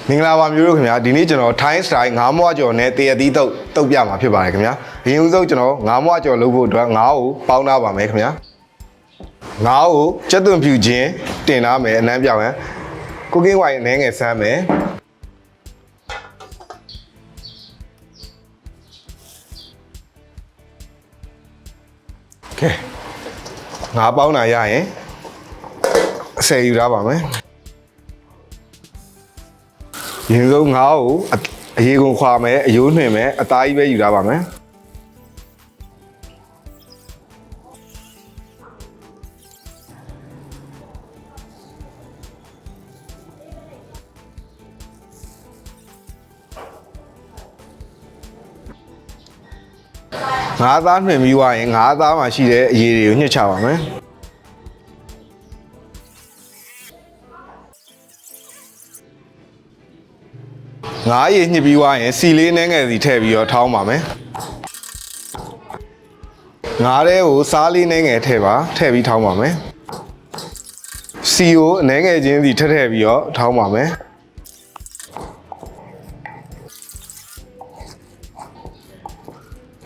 မင်္ဂလာပါမျိုးတို့ခင်ဗျာဒီနေ့ကျွန်တော် Thai style ငါးမွားကျော်နဲ့တရသီးတုတ်ပြမှာဖြစ်ပါတယ်ခင်ဗျာအရင်ဦးဆုံးကျွန်တော်ငါးမွားကျော်လုပ်ဖို့အတွက်ငါးကိုပေါင်းထားပါမယ်ခင်ဗျာငါးကိုကြက်သွန်ဖြူချင်းတင်ထားမယ်အနှမ်းပြောင်းရန် cooking wine အနည်းငယ်ဆမ်းမယ်ကဲငါးပေါင်းတာရရင်အဆယ်ယူထားပါမယ်ရင်ဆုံးငါးကိုအရေကုန်ခွာမယ်အယိုးနှွင်မယ်အသားကြီးပဲယူထားပါမယ်ငါးသားနှွင်ပြီးွားရင်ငါးသားမှာရှိတဲ့အရေတွေကိုညှစ်ချပါမယ်ငါးရည်ညှစ်ပြီးွားရင်စီလေးနှဲငယ်စီထည့်ပြီးတော့ထောင်းပါမယ်ငါးထဲကိုစားလေးနှဲငယ်ထည့်ပြီးထောင်းပါမယ်စီကိုအနှဲငယ်ချင်းစီထည့်ပြီးတော့ထောင်းပါမယ်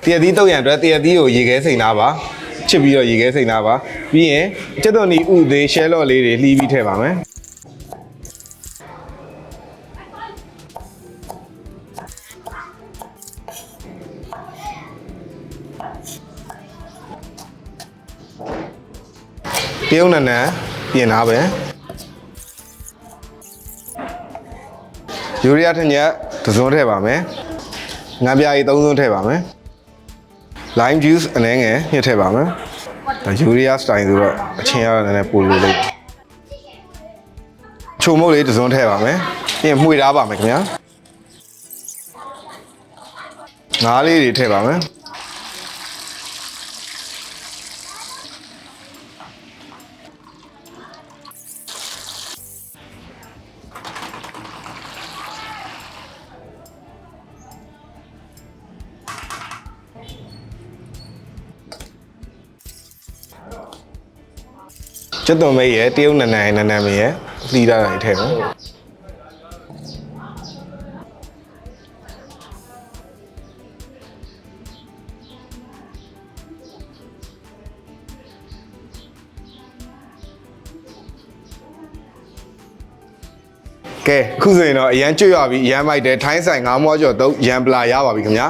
တရသီးတုတ်ရန်အတွက်တရသီးကိုရေခဲစိမ်ထားပါချစ်ပြီးတော့ရေခဲစိမ်ထားပါပြီးရင်ကြက်သွန်နီဥသေးရှဲလော့လေးတွေလှီးပြီးထည့်ပါမယ်ပြုံးနန်းပြင်ထားပဲယူရီးယားထက်ညက်တစ်စုံထည့်ပါမယ်ငါးပြားကြီး3စုံထည့်ပါမယ် lime juice အနည်းငယ်ညှစ်ထည့်ပါမယ်ဒါယူရီးယား style ဆိုတော့အချင်းရတာလည်းပိုလိုလိုက်ချုံမုတ်လေးတစ်စုံထည့်ပါမယ်ပြီးရင်မှွေထားပါမယ်ခင်ဗျာငါးလေးတွေထည့်ပါမယ်ကျက်သွန်မေးရတရုတ်နန်းမေးရလှီးထားတာထည့်မယ်ကဲအခုဆိုရင်တော့အရန်ကျွတ်ရပြီအရန်မိုက်တယ်ထိုင်းဆိုင်ငါးမွားကျော်တုတ်ရန်ပလာရပါပြီခင်ဗျာ